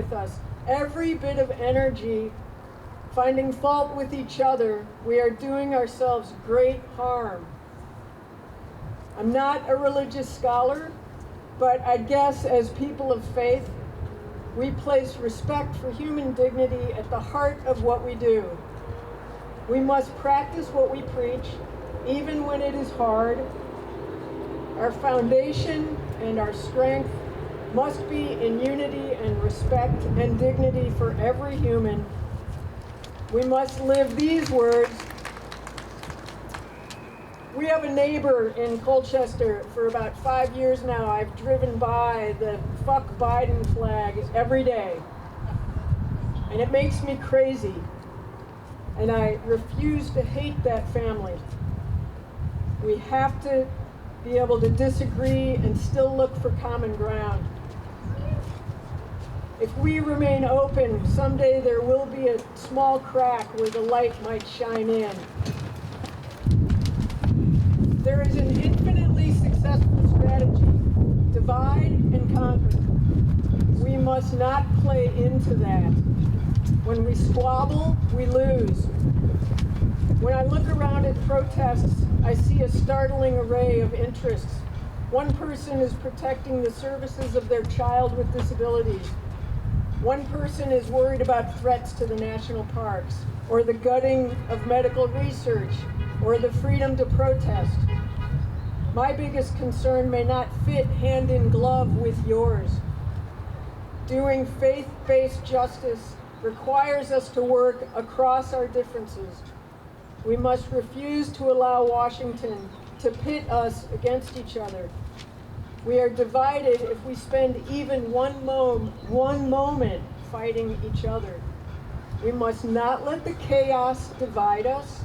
with us every bit of energy finding fault with each other, we are doing ourselves great harm. I'm not a religious scholar, but I guess as people of faith, we place respect for human dignity at the heart of what we do. We must practice what we preach, even when it is hard. Our foundation and our strength must be in unity and respect and dignity for every human. We must live these words. We have a neighbor in Colchester for about 5 years now. I've driven by the "Fuck Biden" flag every day, and it makes me crazy. And I refuse to hate that family. We have to be able to disagree and still look for common ground. If we remain open, someday there will be a small crack where the light might shine in. There is an infinitely successful strategy: divide and conquer. We must not play into that. When we squabble, we lose. When I look around at protests, I see a startling array of interests. One person is protecting the services of their child with disabilities. One person is worried about threats to the national parks, or the gutting of medical research, or the freedom to protest. My biggest concern may not fit hand in glove with yours. Doing faith-based justice requires us to work across our differences. We must refuse to allow Washington to pit us against each other. We are divided if we spend even one moment fighting each other. We must not let the chaos divide us.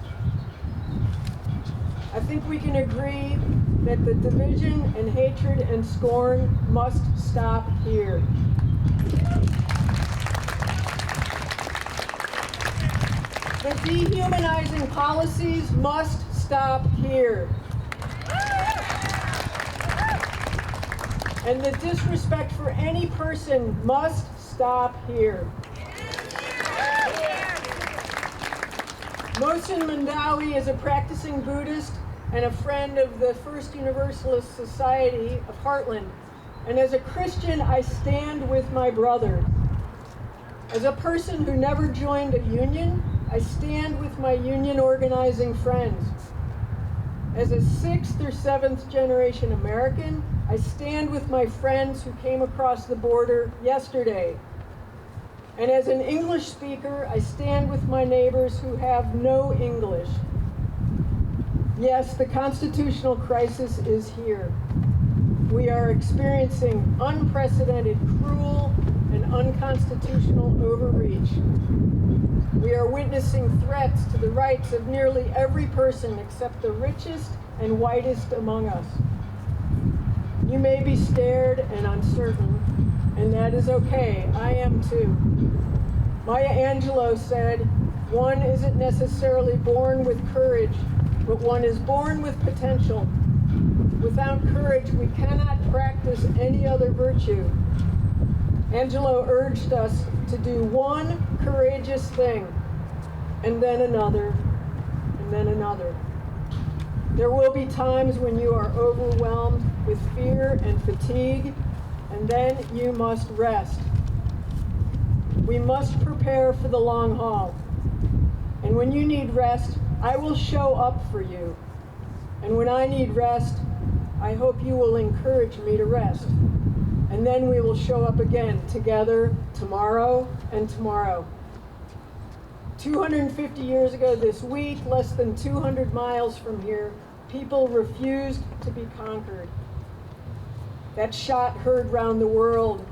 I think we can agree that the division and hatred and scorn must stop here. The dehumanizing policies must stop here. And the disrespect for any person must stop here. Mohsen Mandawi is a practicing Buddhist and a friend of the First Universalist Society of Heartland. And as a Christian, I stand with my brother. As a person who never joined a union, I stand with my union organizing friends. As a 6th or 7th generation American, I stand with my friends who came across the border yesterday. And as an English speaker, I stand with my neighbors who have no English. Yes, the constitutional crisis is here. We are experiencing unprecedented, cruel, and unconstitutional overreach. We are witnessing threats to the rights of nearly every person except the richest and whitest among us. You may be scared and uncertain, and that is okay. I am too. Maya Angelou said, "One isn't necessarily born with courage, but one is born with potential. Without courage, we cannot practice any other virtue." Angelou urged us to do one courageous thing, and then another, and then another. There will be times when you are overwhelmed with fear and fatigue, and then you must rest. We must prepare for the long haul. And when you need rest, I will show up for you. And when I need rest, I hope you will encourage me to rest. And then we will show up again together tomorrow and tomorrow. 250 years ago this week, less than 200 miles from here, people refused to be conquered. That shot heard round the world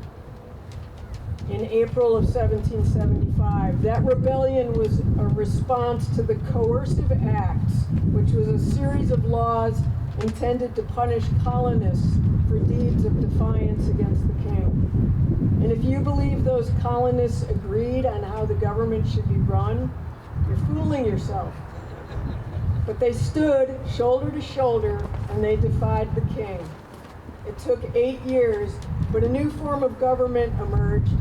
in April of 1775. That rebellion was a response to the Coercive Acts, which was a series of laws intended to punish colonists for deeds of defiance against the king. And if you believe those colonists agreed on how the government should be run, you're fooling yourself. But they stood shoulder to shoulder and they defied the king. It took 8 years, but a new form of government emerged.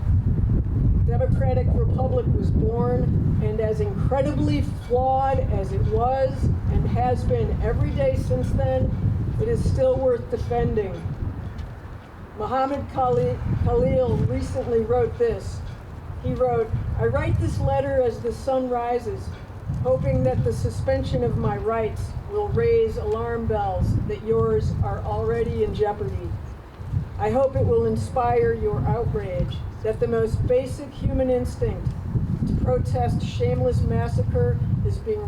democratic republic was born, and as incredibly flawed as it was and has been every day since then, it is still worth defending. Muhammad Khalil recently wrote this. He wrote, "I write this letter as the sun rises, hoping that the suspension of my rights will raise alarm bells that yours are already in jeopardy. I hope it will inspire your outrage that the most basic human instinct to protest shameless massacre is being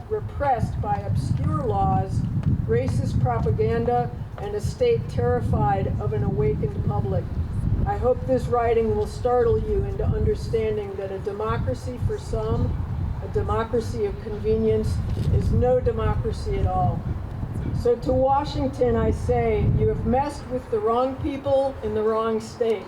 repressed by obscure laws, racist propaganda, and a state terrified of an awakened public. I hope this writing will startle you into understanding that a democracy for some, a democracy of convenience, is no democracy at all. So to Washington, I say, you have messed with the wrong people in the wrong state."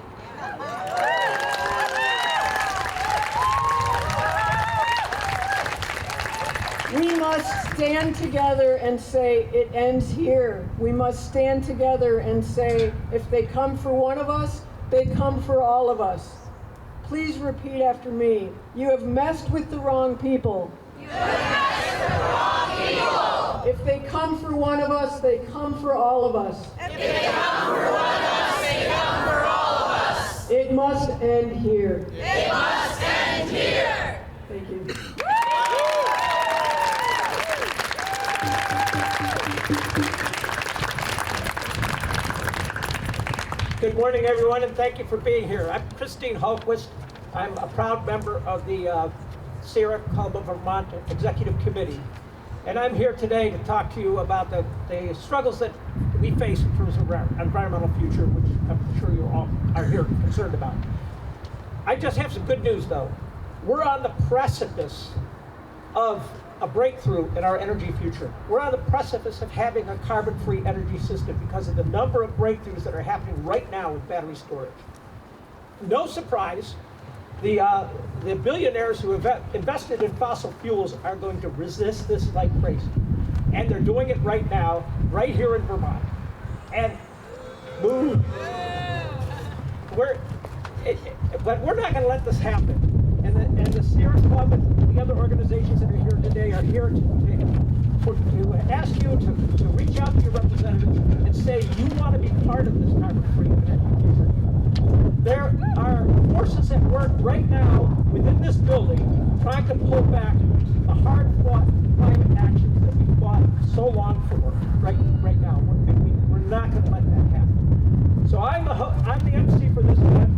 We must stand together and say, it ends here. We must stand together and say, if they come for one of us, they come for all of us. Please repeat after me. You have messed with the wrong people. You have messed with the wrong people. If they come for one of us, they come for all of us. If they come for one of us, they come for all of us. It must end here. It must end here. Thank you. Good morning, everyone, and thank you for being here. I'm Christine Hultquist. I'm a proud member of the Sierra Club of Vermont Executive Committee. And I'm here today to talk to you about the struggles that we face in terms of our environmental future, which I'm sure you all are here concerned about. I just have some good news, though. We're on the precipice of a breakthrough in our energy future. We're on the precipice of having a carbon-free energy system because of the number of breakthroughs that are happening right now with battery storage. No surprise, the billionaires who have invested in fossil fuels are going to resist this like crazy. And they're doing it right now, right here in Vermont. And but we're not going to let this happen. And the Sierra Club and the other organizations that are here today are here to ask you to reach out to your representatives and say you want to be part of this carbon-free energy future. There are forces at work right now within this building trying to pull back the hard-fought climate actions that we fought so long for right now. We're not going to let that happen. So I'm the MC for this event.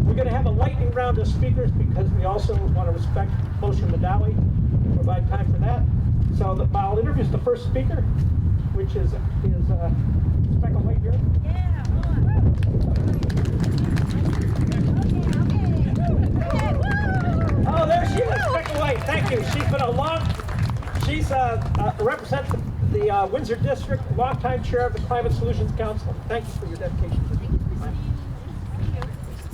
We're going to have a lightning round of speakers because we also want to respect Moshe Madawi and provide time for that. So I'll introduce the first speaker, which is Rebecca White here. Yeah, Oh, there she is, Rebecca White. Thank you. She's represents the Windsor District, longtime chair of the Climate Solutions Council. Thank you for your dedication.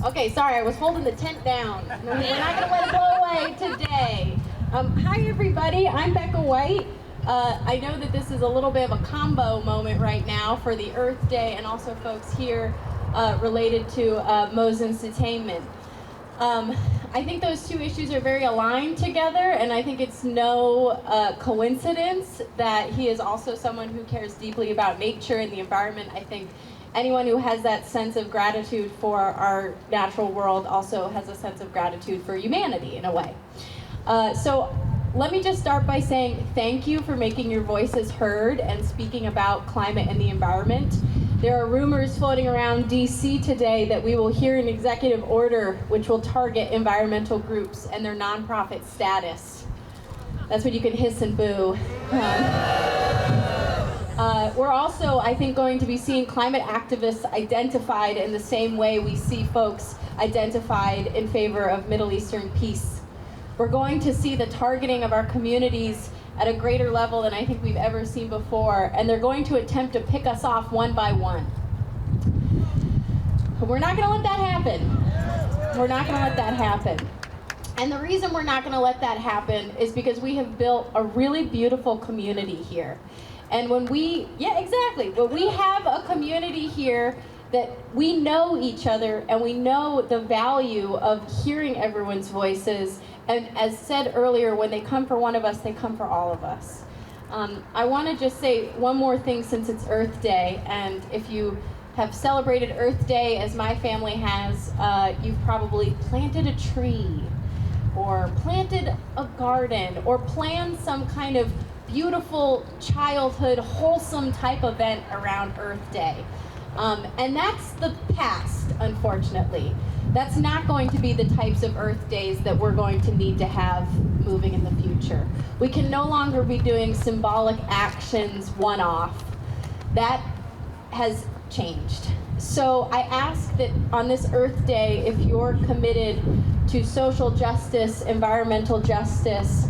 Okay, sorry, I was holding the tent down. We're not going to let it blow away today. Hi, everybody. I'm Becca White. I know that this is a little bit of a combo moment right now for the Earth Day and also folks here related to Mosen's detainment. I think those two issues are very aligned together, and I think it's no coincidence that he is also someone who cares deeply about nature and the environment. I think anyone who has that sense of gratitude for our natural world also has a sense of gratitude for humanity in a way. So let me just start by saying thank you for making your voices heard and speaking about climate and the environment. There are rumors floating around DC today that we will hear an executive order which will target environmental groups and their nonprofit status. That's when you can hiss and boo. We're also, I think, going to be seeing climate activists identified in the same way we see folks identified in favor of Middle Eastern peace. We're going to see the targeting of our communities at a greater level than I think we've ever seen before, and they're going to attempt to pick us off one by one. But we're not going to let that happen. We're not going to let that happen. And the reason we're not going to let that happen is because we have built a really beautiful community here. And when we have a community here that we know each other and we know the value of hearing everyone's voices. And as said earlier, when they come for one of us, they come for all of us. I want to just say one more thing since it's Earth Day, and if you have celebrated Earth Day as my family has, you've probably planted a tree, or planted a garden, or planned some kind of beautiful childhood, wholesome type event around Earth Day. And that's the past, unfortunately. That's not going to be the types of Earth Days that we're going to need to have moving in the future. We can no longer be doing symbolic actions one-off. That has changed. So I ask that on this Earth Day, if you're committed to social justice, environmental justice,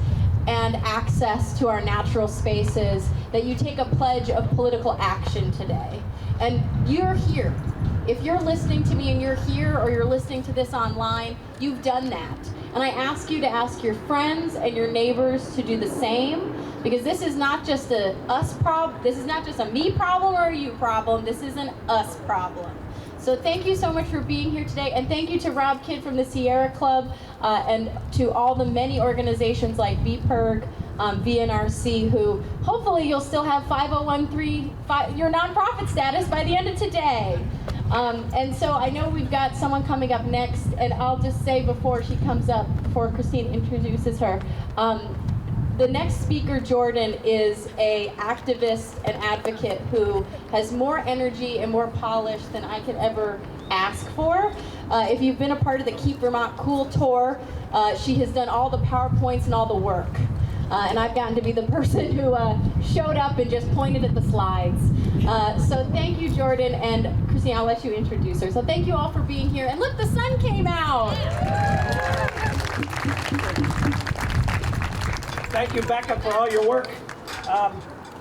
and access to our natural spaces, that you take a pledge of political action today. And you're here. If you're listening to me and you're here, or you're listening to this online, you've done that. And I ask you to ask your friends and your neighbors to do the same, because this is not just a us problem, this is not just a me problem or a you problem, this is an us problem. So thank you so much for being here today, and thank you to Rob Kidd from the Sierra Club, and to all the many organizations like VPIRG, VNRC, who hopefully you'll still have 501(c)(3), your nonprofit status by the end of today. And so I know we've got someone coming up next, and I'll just say before she comes up, before Christine introduces her, the next speaker, Jordan, is a activist and advocate who has more energy and more polish than I could ever ask for. If you've been a part of the Keep Vermont Cool tour, she has done all the PowerPoints and all the work. And I've gotten to be the person who showed up and just pointed at the slides. So thank you, Jordan, and Christine, I'll let you introduce her. So thank you all for being here. And look, the sun came out. Thank you, Becca, for all your work.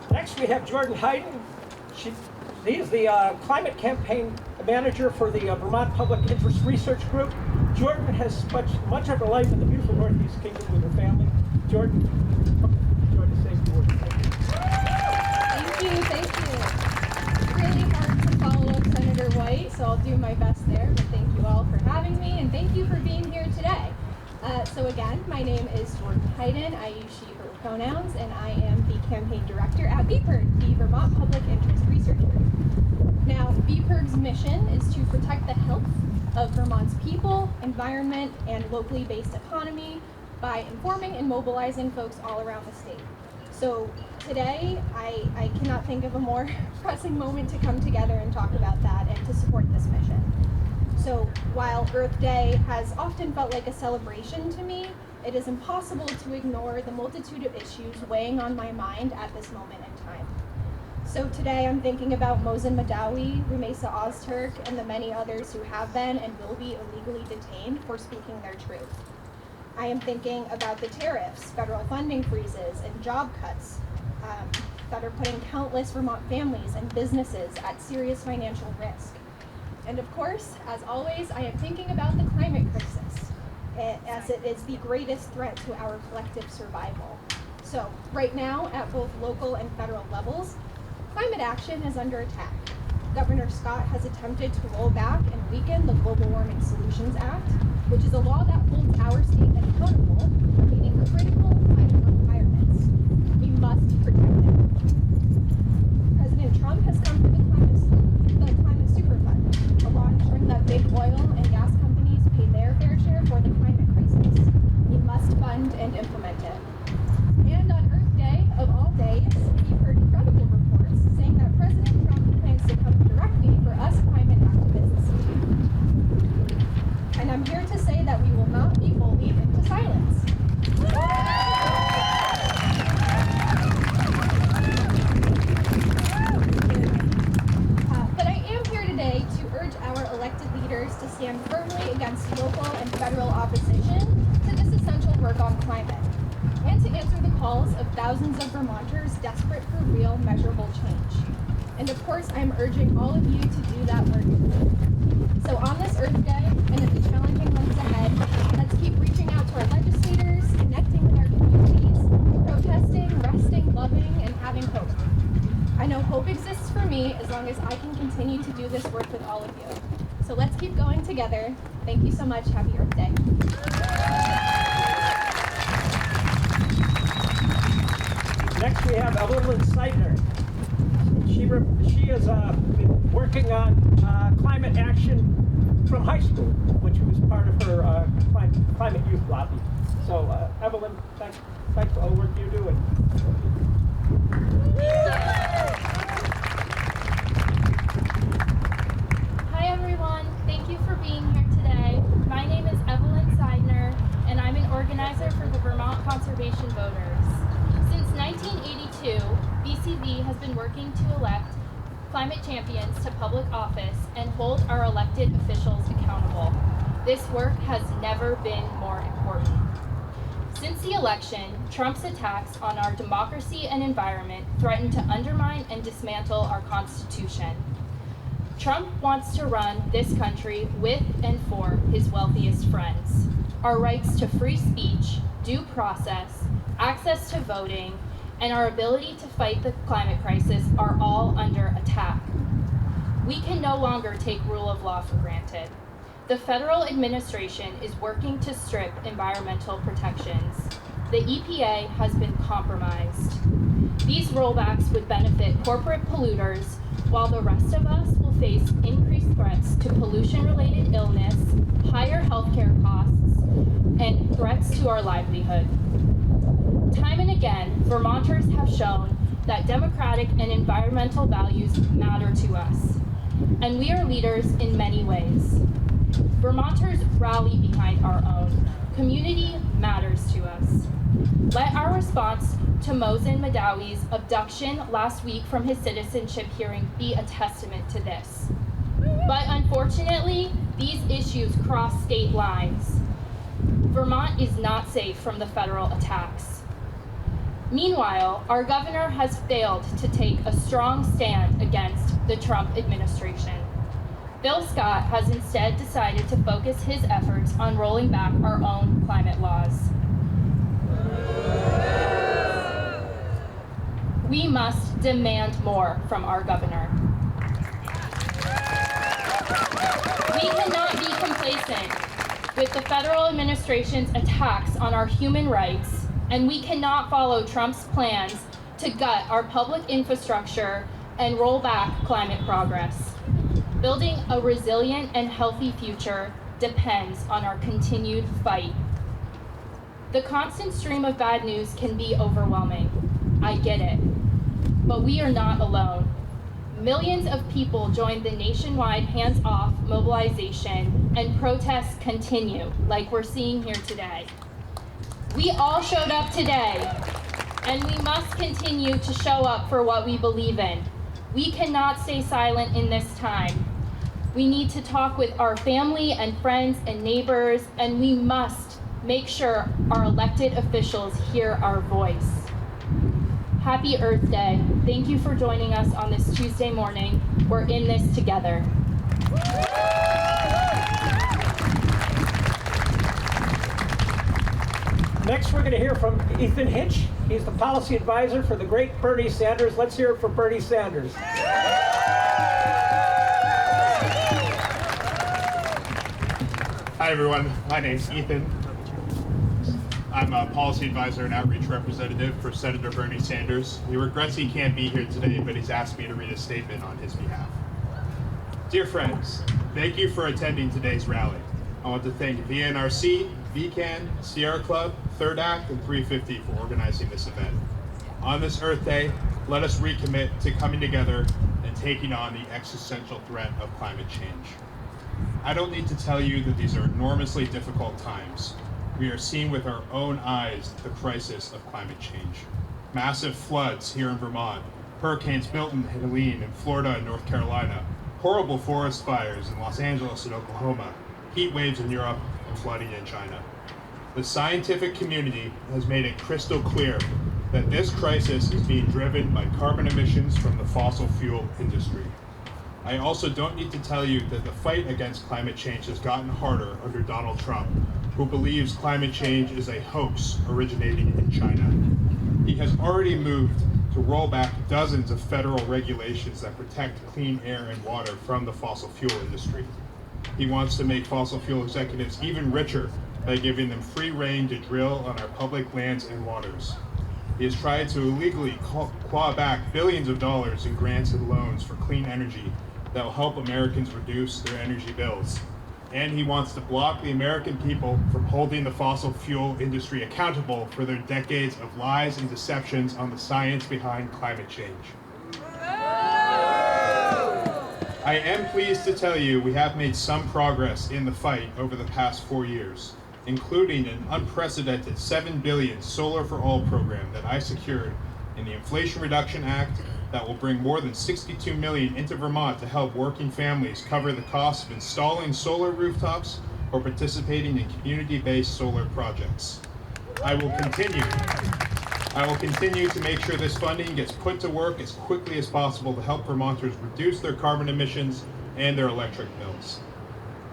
Next, we have Jordan Hayden. He is the climate campaign manager for the Vermont Public Interest Research Group. Jordan has spent much of her life in the beautiful Northeast Kingdom with her family. Jordan, join the stage board. Thank you. It's really hard to follow up Senator White, so I'll do my best there, but thank you all for having me, and thank you for being here today. So again, my name is Jordan Hayden. I use she, her pronouns, and I am the campaign director at VPIRG, the Vermont Public Interest Research Group. Now, VPIRG's mission is to protect the health of Vermont's people, environment, and locally based economy by informing and mobilizing folks all around the state. So today, I cannot think of a more pressing moment to come together and talk about that and to support this mission. So while Earth Day has often felt like a celebration to me, it is impossible to ignore the multitude of issues weighing on my mind at this moment in time. So today I'm thinking about Mosin Madawi, Rumesa Ozturk, and the many others who have been and will be illegally detained for speaking their truth. I am thinking about the tariffs, federal funding freezes, and job cuts that are putting countless Vermont families and businesses at serious financial risk. And of course, as always, I am thinking about the climate crisis, as it is the greatest threat to our collective survival. So right now, at both local and federal levels, climate action is under attack. Governor Scott has attempted to roll back and weaken the Global Warming Solutions Act, which is a law that holds our state accountable for meeting critical climate requirements. We must protect it. President Trump has come for the climate superfund, a law ensuring that big oil and gas companies pay their fair share for the climate crisis. We must fund and implement it. And on Earth Day, of all days, we've heard credible reports saying that President Trump plans to come directly for us climate activists. And I'm here to say that we will not be bullied into silence. But I am here today to urge our elected leaders to stand firmly against local and federal opposition to this essential work on climate, and to answer the calls of thousands of Vermonters desperate for real, measurable change. And of course, I'm urging all of you to do that work. So on this Earth Day, and in the challenging months ahead, let's keep reaching out to our legislators, connecting with our communities, protesting, resting, loving, and having hope. I know hope exists for me as long as I can continue continue to do this work with all of you. So let's keep going together. Thank you so much. Happy Earth Day. Next, we have Evelyn Seidner. She has been working on climate action from high school, which was part of her climate youth lobby. So, Evelyn, thanks for all the work you're doing. Hi everyone, thank you for being here today. My name is Evelyn Seidner, and I'm an organizer for the Vermont Conservation Voters. Since 1982, VCV has been working to elect climate champions to public office and hold our elected officials accountable. This work has never been more important. Since the election, Trump's attacks on our democracy and environment threaten to undermine and dismantle our Constitution. Trump wants to run this country with and for his wealthiest friends. Our rights to free speech, due process, access to voting, and our ability to fight the climate crisis are all under attack. We can no longer take rule of law for granted. The federal administration is working to strip environmental protections. The EPA has been compromised. These rollbacks would benefit corporate polluters, while the rest of us will face increased threats to pollution-related illness, higher healthcare costs, and threats to our livelihood. Time and again, Vermonters have shown that democratic and environmental values matter to us, and we are leaders in many ways. Vermonters rally behind our own. Community matters to us. Let our response to Mohsen Madawi's abduction last week from his citizenship hearing be a testament to this. But unfortunately, these issues cross state lines. Vermont is not safe from the federal attacks. Meanwhile, our governor has failed to take a strong stand against the Trump administration. Bill Scott has instead decided to focus his efforts on rolling back our own climate laws. We must demand more from our governor. We cannot be complacent with the federal administration's attacks on our human rights, and we cannot follow Trump's plans to gut our public infrastructure and roll back climate progress. Building a resilient and healthy future depends on our continued fight. The constant stream of bad news can be overwhelming. I get it. But we are not alone. Millions of people joined the nationwide hands-off mobilization, and protests continue, like we're seeing here today. We all showed up today, and we must continue to show up for what we believe in. We cannot stay silent in this time. We need to talk with our family and friends and neighbors, and we must make sure our elected officials hear our voice. Happy Earth Day. Thank you for joining us on this Tuesday morning. We're in this together. Next, we're going to hear from Ethan Hitch. He's the policy advisor for the great Bernie Sanders. Let's hear it for Bernie Sanders. Hi everyone, my name's Ethan. I'm a policy advisor and outreach representative for Senator Bernie Sanders. He regrets he can't be here today, but he's asked me to read a statement on his behalf. Dear friends, thank you for attending today's rally. I want to thank VNRC, VCAN, Sierra Club, Third Act, and 350 for organizing this event. On this Earth Day, let us recommit to coming together and taking on the existential threat of climate change. I don't need to tell you that these are enormously difficult times. We are seeing with our own eyes the crisis of climate change. Massive floods here in Vermont, Hurricanes Milton and Helene in Florida and North Carolina, horrible forest fires in Los Angeles and Oklahoma, heat waves in Europe, and flooding in China. The scientific community has made it crystal clear that this crisis is being driven by carbon emissions from the fossil fuel industry. I also don't need to tell you that the fight against climate change has gotten harder under Donald Trump, who believes climate change is a hoax originating in China. He has already moved to roll back dozens of federal regulations that protect clean air and water from the fossil fuel industry. He wants to make fossil fuel executives even richer by giving them free rein to drill on our public lands and waters. He has tried to illegally claw back billions of dollars in grants and loans for clean energy that will help Americans reduce their energy bills. And he wants to block the American people from holding the fossil fuel industry accountable for their decades of lies and deceptions on the science behind climate change. I am pleased to tell you we have made some progress in the fight over the past 4 years, including an unprecedented $7 billion Solar for All program that I secured in the Inflation Reduction Act that will bring more than $62 million into Vermont to help working families cover the cost of installing solar rooftops or participating in community-based solar projects. I will continue to make sure this funding gets put to work as quickly as possible to help Vermonters reduce their carbon emissions and their electric bills.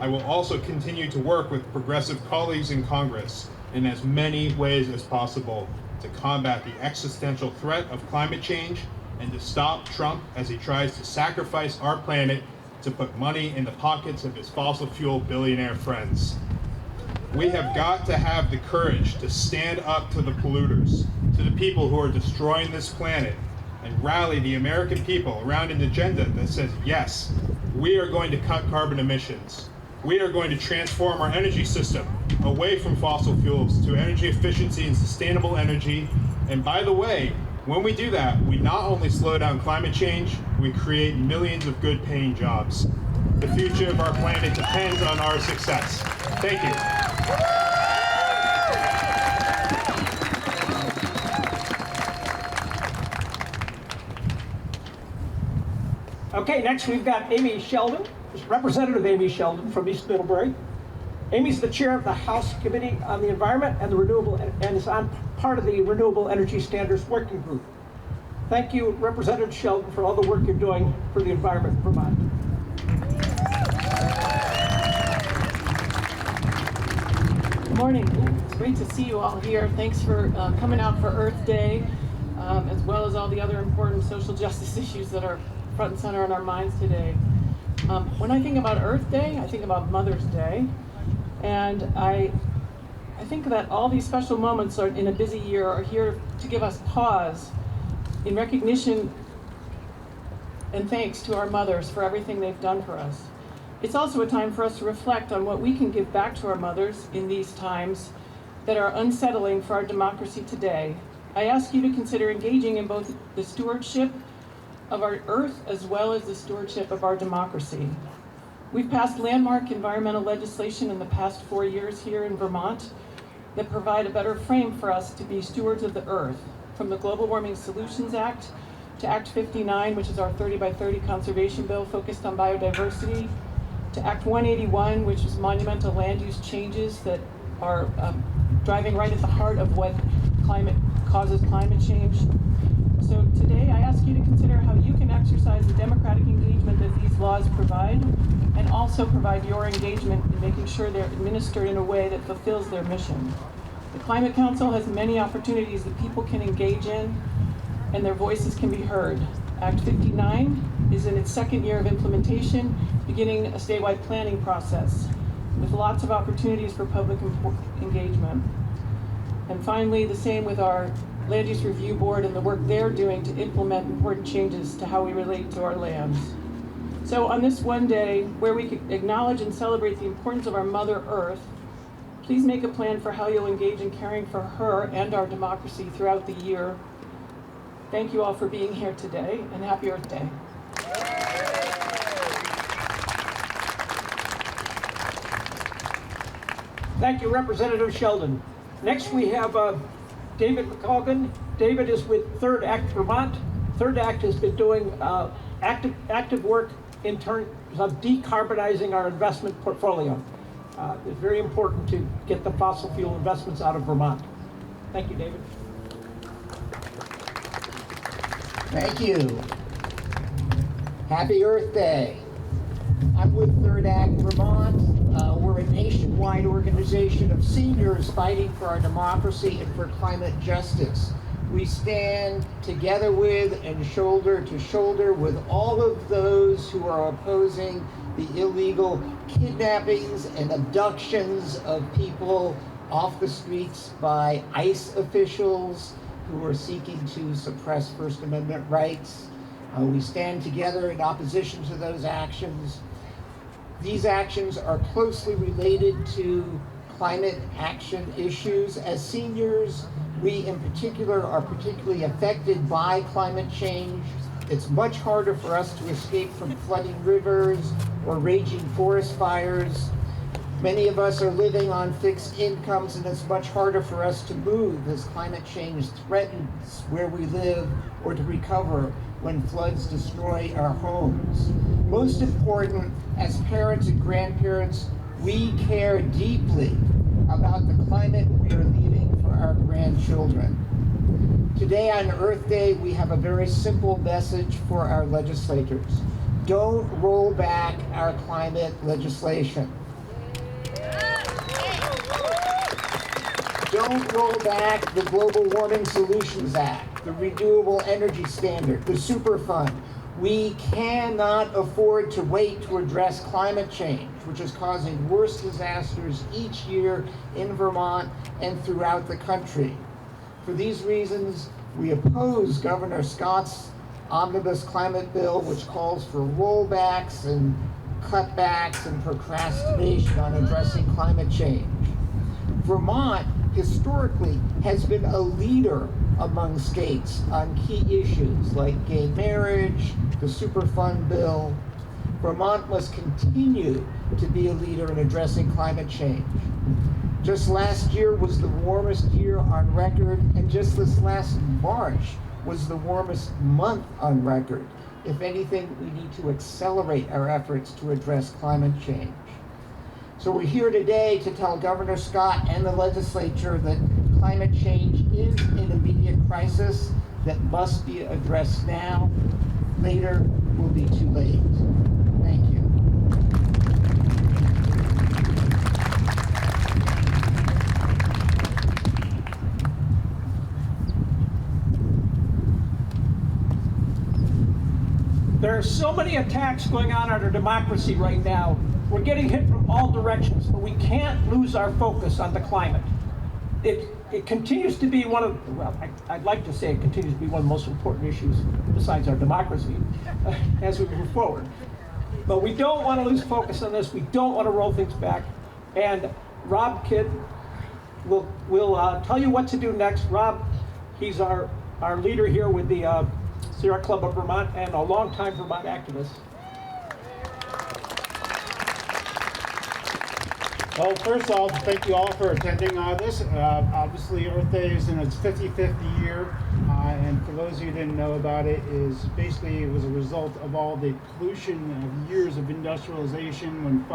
I will also continue to work with progressive colleagues in Congress in as many ways as possible to combat the existential threat of climate change and to stop Trump as he tries to sacrifice our planet to put money in the pockets of his fossil fuel billionaire friends. We have got to have the courage to stand up to the polluters, to the people who are destroying this planet, and rally the American people around an agenda that says, yes, we are going to cut carbon emissions. We are going to transform our energy system away from fossil fuels to energy efficiency and sustainable energy. And by the way, when we do that, we not only slow down climate change, we create millions of good paying jobs. The future of our planet depends on our success. Thank you. Okay, next we've got Amy Sheldon, Representative Amy Sheldon from East Middlebury. Amy's the chair of the House Committee on the Environment and the Renewable, and is on part of the Renewable Energy Standards Working Group. Thank you, Representative Sheldon, for all the work you're doing for the environment in Vermont. Good morning. It's great to see you all here. Thanks for coming out for Earth Day, as well as all the other important social justice issues that are front and center in our minds today. When I think about Earth Day, I think about Mother's Day, and I think that all these special moments are, in a busy year, are here to give us pause in recognition and thanks to our mothers for everything they've done for us. It's also a time for us to reflect on what we can give back to our mothers in these times that are unsettling for our democracy today. I ask you to consider engaging in both the stewardship of our Earth as well as the stewardship of our democracy. We've passed landmark environmental legislation in the past 4 years here in Vermont that provide a better frame for us to be stewards of the Earth, from the Global Warming Solutions Act to Act 59, which is our 30 by 30 conservation bill focused on biodiversity, to Act 181, which is monumental land use changes that are driving right at the heart of what causes climate change. So today I ask you to consider how you can exercise the democratic engagement that these laws provide, and also provide your engagement in making sure they're administered in a way that fulfills their mission. The Climate Council has many opportunities that people can engage in, and their voices can be heard. Act 59 is in its second year of implementation, beginning a statewide planning process with lots of opportunities for public engagement. And finally, the same with our Land Use Review Board and the work they're doing to implement important changes to how we relate to our lands. So on this one day, where we can acknowledge and celebrate the importance of our Mother Earth, please make a plan for how you'll engage in caring for her and our democracy throughout the year. Thank you all for being here today, and happy Earth Day. Thank you, Representative Sheldon. Next we have David McColgan. David is with Third Act Vermont. Third Act has been doing active work in terms of decarbonizing our investment portfolio. It's very important to get the fossil fuel investments out of Vermont. Thank you, David. Thank you. Happy Earth Day. I'm with Third Act Vermont. We're a nationwide organization of seniors fighting for our democracy and for climate justice. We stand together with and shoulder to shoulder with all of those who are opposing the illegal kidnappings and abductions of people off the streets by ICE officials who are seeking to suppress First Amendment rights. We stand together in opposition to those actions. These actions are closely related to climate action issues. As seniors, we in particular are particularly affected by climate change. It's much harder for us to escape from flooding rivers or raging forest fires. Many of us are living on fixed incomes, and it's much harder for us to move as climate change threatens where we live or to recover when floods destroy our homes. Most important, as parents and grandparents, we care deeply about the climate we are leaving for our grandchildren. Today on Earth Day, we have a very simple message for our legislators. Don't roll back our climate legislation. Don't roll back the Global Warming Solutions Act, the Renewable Energy Standard, the Superfund. We cannot afford to wait to address climate change, which is causing worse disasters each year in Vermont and throughout the country. For these reasons, we oppose Governor Scott's omnibus climate bill, which calls for rollbacks and cutbacks and procrastination on addressing climate change. Vermont historically has been a leader among states on key issues like gay marriage, the Superfund bill. Vermont must continue to be a leader in addressing climate change. Just last year was the warmest year on record, and just this last March was the warmest month on record. If anything, we need to accelerate our efforts to address climate change. So we're here today to tell Governor Scott and the legislature that climate change is an immediate crisis that must be addressed now. Later will be too late. Thank you. There are so many attacks going on our democracy right now. We're getting hit from all directions, but we can't lose our focus on the climate. It continues to be one of, well, I'd like to say it continues to be one of the most important issues besides our democracy as we move forward. But we don't want to lose focus on this. We don't want to roll things back. And Rob Kidd will tell you what to do next. Rob, he's our leader here with the Sierra Club of Vermont and a longtime Vermont activist. Well, first off, thank you all for attending this. Obviously, Earth Day is in its 55th year, and for those of you who didn't know about it, it was a result of all the pollution of years of industrialization when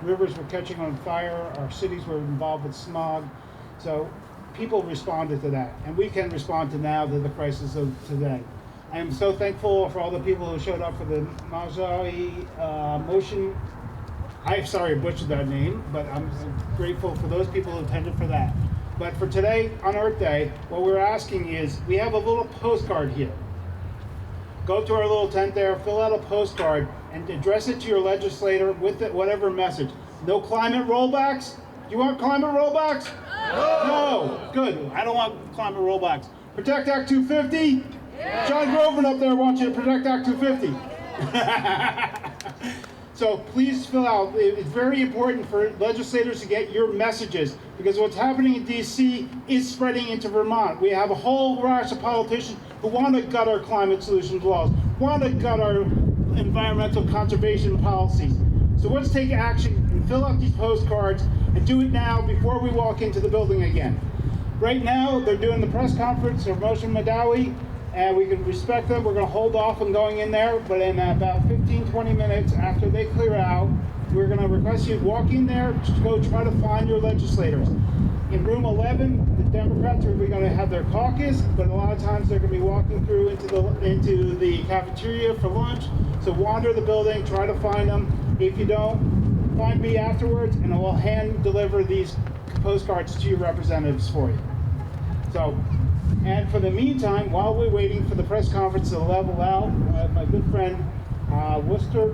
rivers were catching on fire, our cities were involved with smog. So people responded to that, and we can respond to now to the crisis of today. I am so thankful for all the people who showed up for the Maui motion. I'm sorry I butchered that name, but I'm grateful for those people who attended for that. But for today, on Earth Day, what we're asking is, we have a little postcard here. Go to our little tent there, fill out a postcard, and address it to your legislator with whatever message. No climate rollbacks? Do you want climate rollbacks? No. Good. I don't want climate rollbacks. Protect Act 250? Yeah. John Groveman up there wants you to protect Act 250. So please fill out. It's very important for legislators to get your messages, because what's happening in DC is spreading into Vermont. We have a whole rash of politicians who want to gut our climate solutions laws, want to gut our environmental conservation policies. So let's take action and fill out these postcards and do it now before we walk into the building again. Right now, they're doing the press conference for Motion Madawi, and we can respect them. We're going to hold off on going in there, but in about 15-20 minutes after they clear out, we're going to request you walk in there to go try to find your legislators. In room 11, the Democrats are going to have their caucus, but a lot of times they're going to be walking through into the cafeteria for lunch. So wander the building, try to find them. If you don't, find me afterwards, and I will hand deliver these postcards to your representatives for you. So, and for the meantime, while we're waiting for the press conference to level out, my good friend, Worcester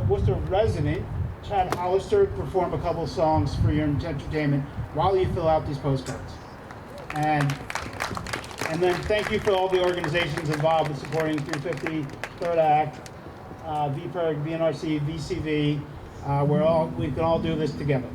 Worcester resident, Chad Hollister, perform a couple songs for your entertainment while you fill out these postcards. And then thank you for all the organizations involved in supporting 350, Third Act, VPERG, BNRC, VCV. We can all do this together.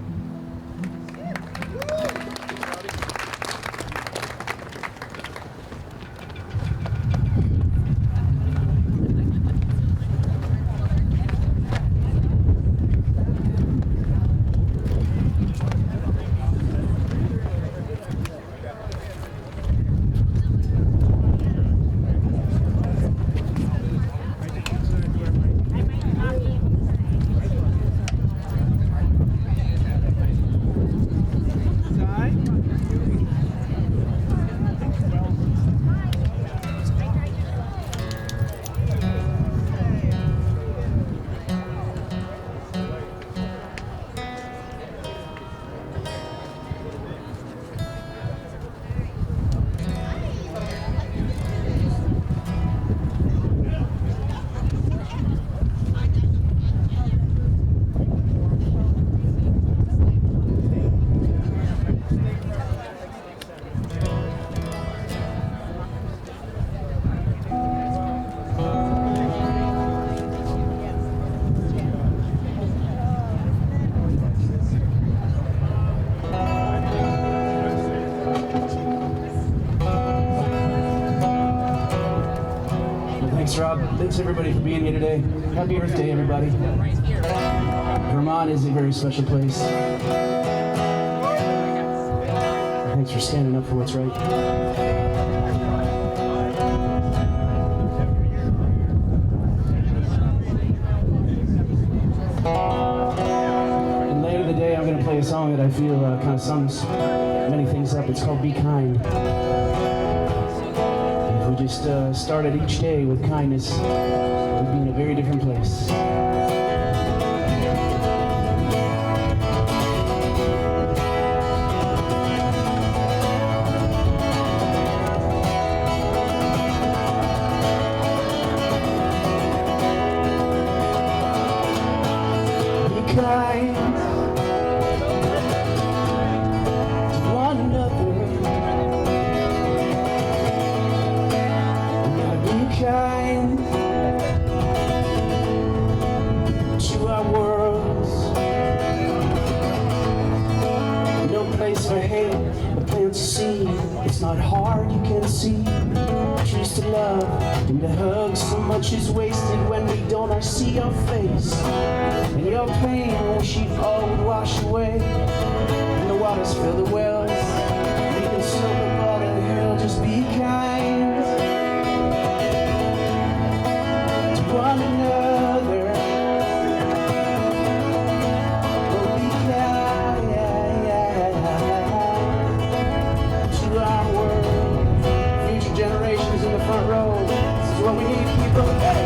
Thanks, Rob. Thanks, everybody, for being here today. Happy Earth Day, everybody. Vermont is a very special place. Thanks for standing up for what's right. And later today, I'm going to play a song that I feel kind of sums many things up. It's called Be Kind. If we just started each day with kindness, we'd be in a very different place. Be kind to one another. Be kind to our worlds. No place for hate, a plants to see. It's not hard, you can see. Trees to love and to hug. So much is wasted when we don't see your face. And your pain, wish it all would wash away. And the waters fill the wells, leaving silver blood and hell. Just be kind one another. Oh, be kind to our world. Future generations in the front row. This is what we need, people. Hey.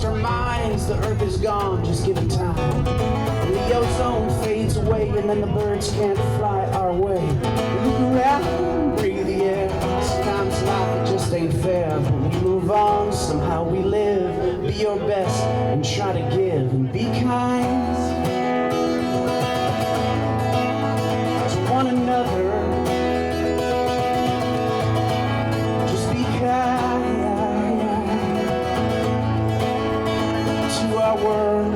Our minds, the earth is gone, just give it time. And the ozone fades away, and then the birds can't fly our way. We look around, breathe the air. Sometimes life, it just ain't fair. But we move on, somehow we live. Be your best and try to give, and be kind to one another. Just be kind to our world.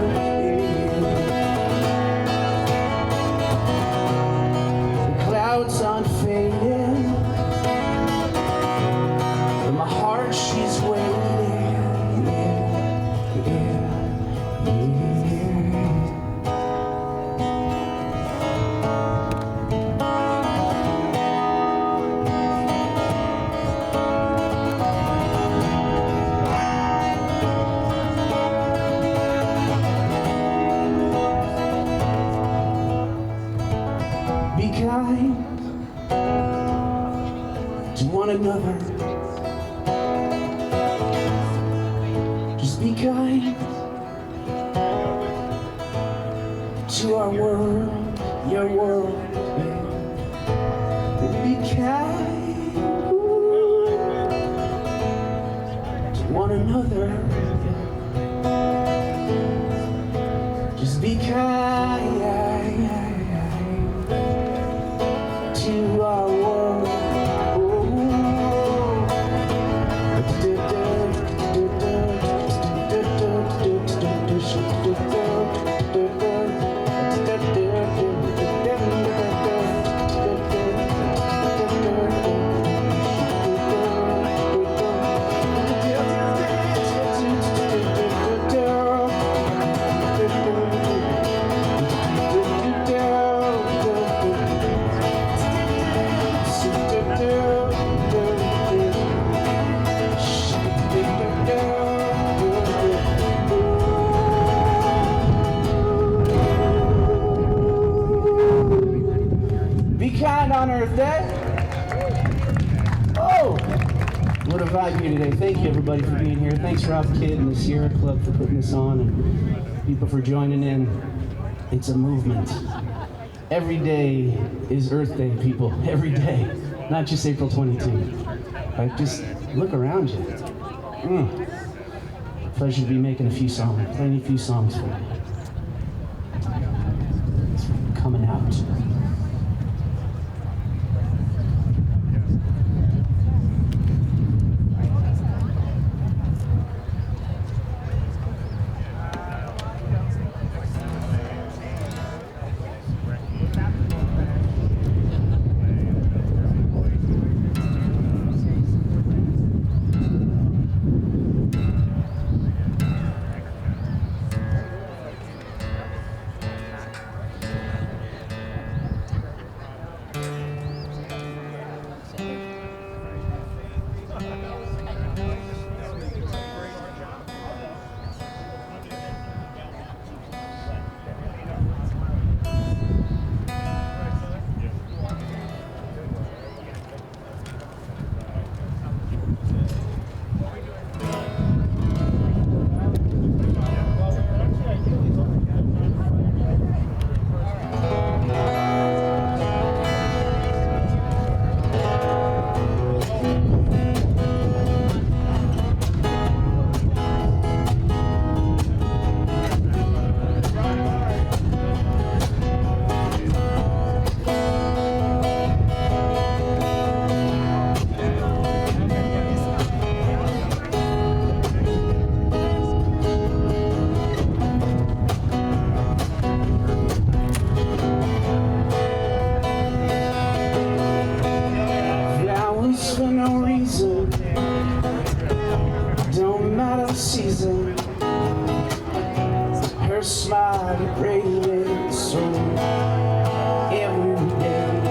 The clouds aren't fading, and my heart, she's waiting. Yeah. be kind to one another. Just be kind to our world, your world, babe. Be kind to one another. Just be kind to our world. On Earth Day. Oh, what a vibe here today. Thank you everybody for being here. Thanks Rob Kidd and the Sierra Club for putting this on and people for joining in. It's a movement. Every day is Earth Day, people. Every day. Not just April 22. Like, just look around you. Pleasure to be making a few songs, playing a few songs for you. It's coming out. Season, her smile radiates so every day.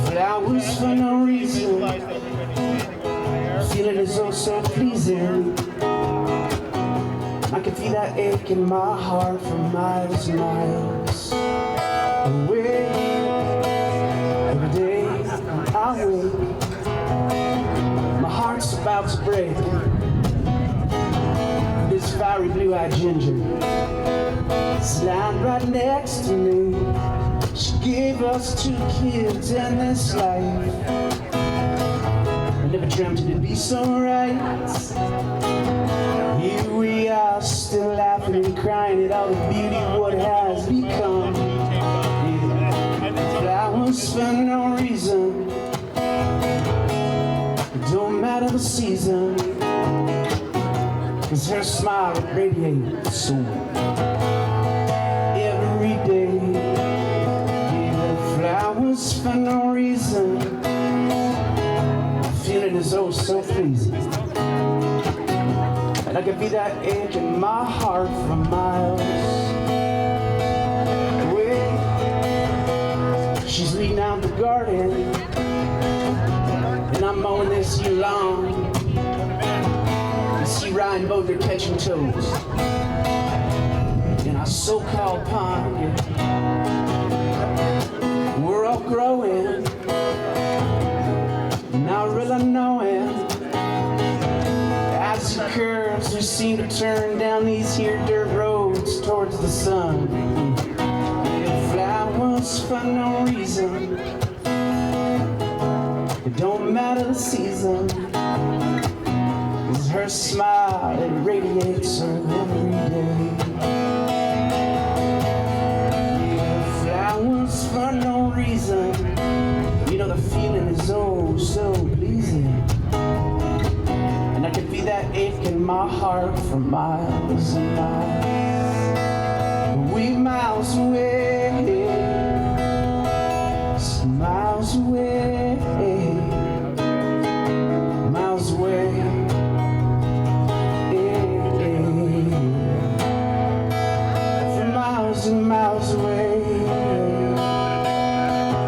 Flowers for no reason, feeling is oh so pleasing. I can feel that ache in my heart from miles and miles away. Every day I wake, my heart's about to break. This fiery blue-eyed ginger is lying right next to me. She gave us 2 kids in this life. I never dreamt it'd be so right. Here we are, still laughing and crying at all the beauty of what has become. Yeah. Flowers for no reason, it don't matter the season. 'Cause her smile radiates so every day. Yeah, flowers for no reason, feeling is oh so pleasing. And I can feel that ache in my heart from miles away. She's leading out the garden, and I'm mowing this year long. See Ryan both are catching toads in our so-called pond. Yeah. out of the season. 'Cause her smile, it radiates her every day. Yeah, flowers for no reason. You know the feeling is oh so pleasing. And I can feel that ache in my heart for miles and miles. We miles away, miles away, miles away. From miles and miles away,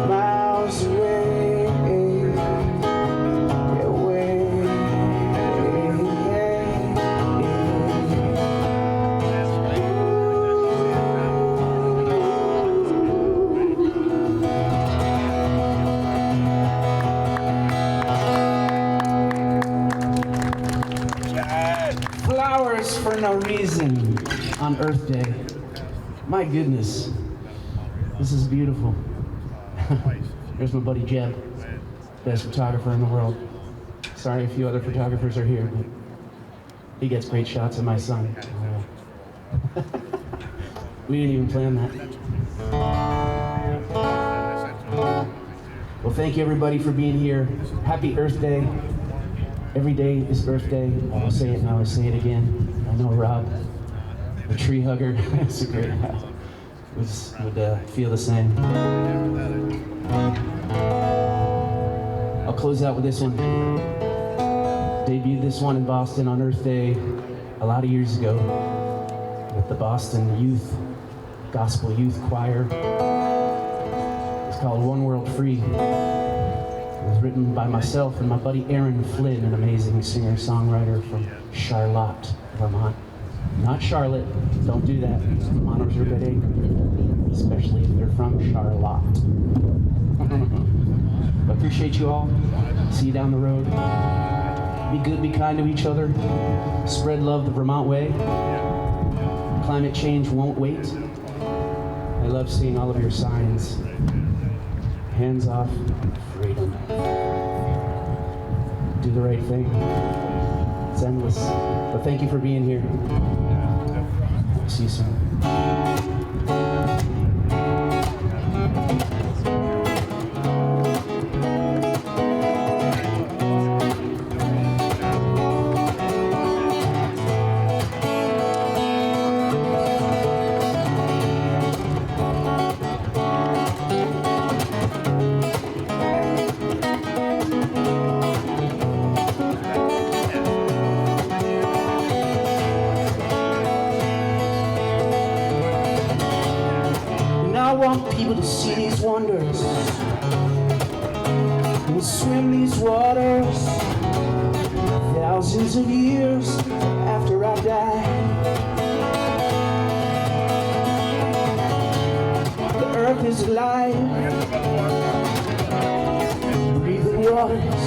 miles away, away. Flowers for no reason on Earth Day. My goodness, this is beautiful. There's my buddy Jeb, best photographer in the world. Sorry a few other photographers are here, but he gets great shots of my son. We didn't even plan that. Well, thank you everybody for being here. Happy Earth Day. Every day is Earth Day. I'll say it now, I'll say it again. I know Rob, the tree hugger, it's a great would feel the same. I'll close out with this one. Debuted this one in Boston on Earth Day a lot of years ago with the Boston Youth, Gospel Youth Choir. It's called One World Free. It was written by myself and my buddy Aaron Flynn, an amazing singer-songwriter from Charlotte, Vermont. Not Charlotte, don't do that. Vermonters are a bit angry, especially if they're from Charlotte. I appreciate you all. See you down the road. Be good, be kind to each other. Spread love the Vermont way. Climate change won't wait. I love seeing all of your signs. Hands off, freedom. Do the right thing. It's endless. But thank you for being here. See you soon. I want people to see these wonders and swim these waters thousands of years after I die. The earth is alive, breathing waters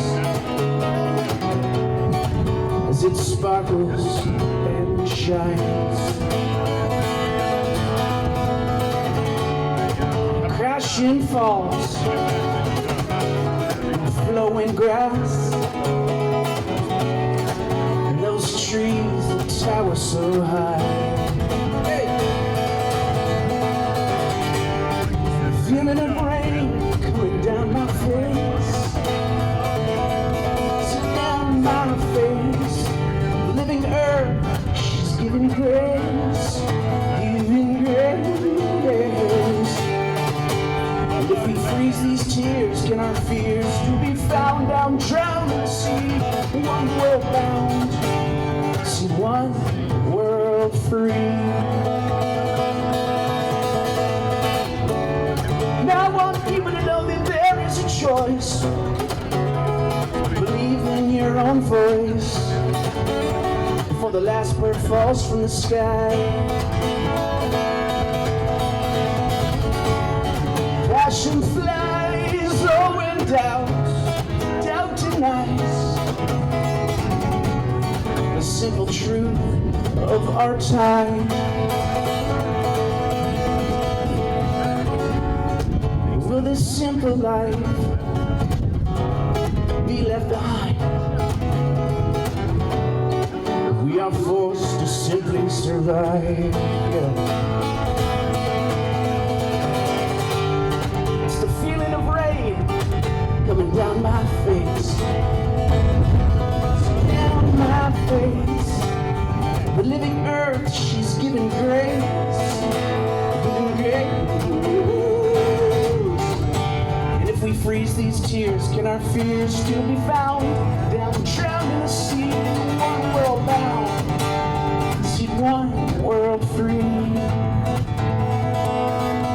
as it sparkles and shines. Crashing falls, flowing grass, and those trees that tower so high. Hey. Feeling the rain coming down my face, so down my face. Living earth, she's giving grace, giving grace. If we freeze these tears, can our fears to be found down drowned in the sea? One world bound, see one world free. Now I want people to know that there is a choice. Believe in your own voice before the last bird falls from the sky. Passion flies, oh, and doubt denies the simple truth of our time. Will this simple life be left behind. We are forced to simply survive. Yeah. It's the feeling of rain coming down my face, down my face. The living earth, she's giving grace, giving grace. And if we freeze these tears, can our fears still be found? Down drowned in the sea, one world bound. See, one world free.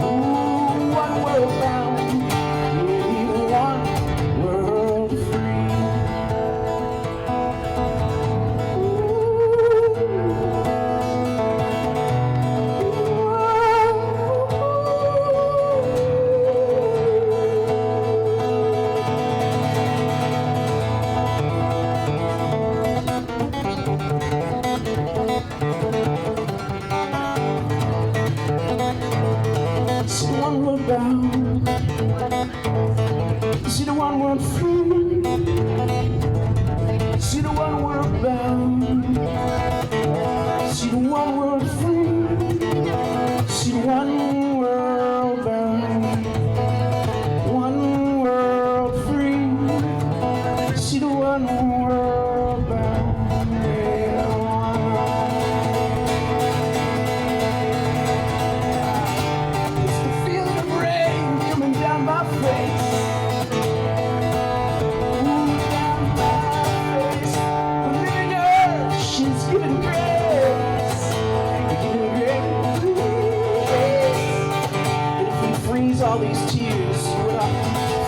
Ooh, one world bound. Yeah, one world free. See the one world bound. See the one world free. See the one world bound. See the one world free. See the one world bound. One world free. See the one world bound. Yeah, it's the feeling of rain coming down my face. Ooh, down my face. The living earth, she's giving grace, giving grace. And if we freeze all these tears, would our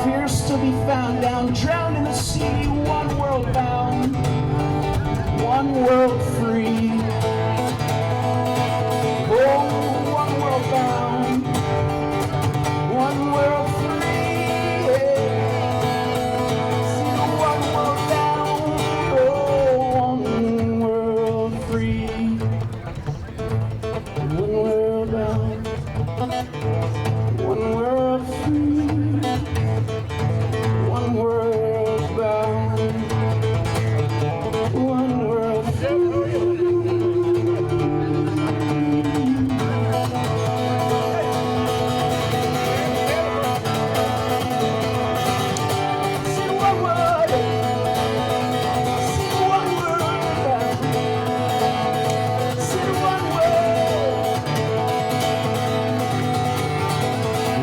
fears still be found? Down, drowned in the sea, one world bound, one world free. Oh, one world bound, one world free. See the one world bound, oh, one world free. One world bound, one world free. One world bound, one world free. See the one world, see the one world bound, see the one world.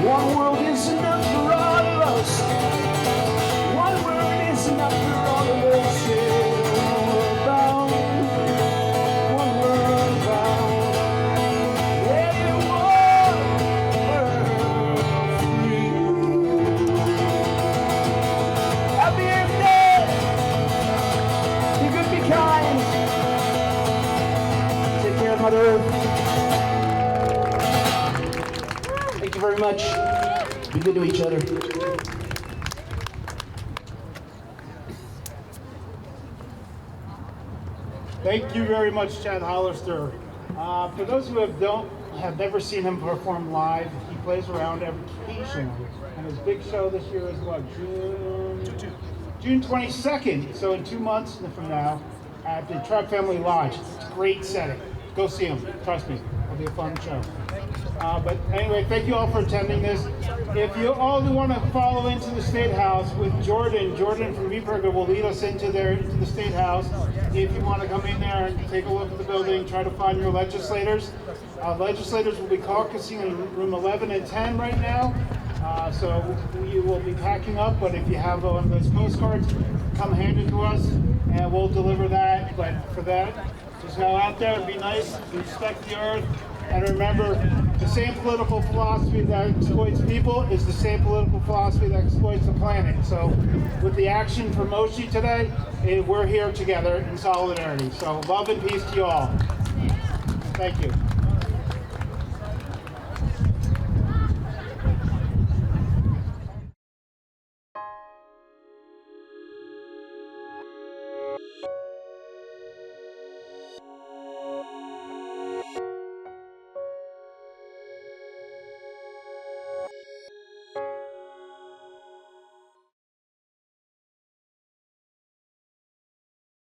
One world is enough for all of us. One world is enough for all of us. Yeah, one world bound, one world bound. Yeah, one world free. Happy Earth Day. Be good, be kind. Take care of Mother Earth. Thank you very much. Be good to each other. Thank you very much, Chad Hollister. For those who have never seen him perform live, he plays around occasionally. And his big show this year is what, June 22nd. So in 2 months from now, at the Trout Family Lodge. It's a great setting. Go see him. Trust me, it'll be a fun show. But anyway, thank you all for attending this. If you all want to follow into the State House with Jordan from Reberger will lead us into the State House. If you want to come in there and take a look at the building, try to find your legislators. Legislators will be caucusing in room 11 and 10 right now. So we will be packing up, but if you have one of those postcards, come hand it to us and we'll deliver that. But for that, just go out there and be nice, respect the earth, and remember, the same political philosophy that exploits people is the same political philosophy that exploits the planet. So with the action for Moshi today, we're here together in solidarity. So love and peace to you all. Thank you.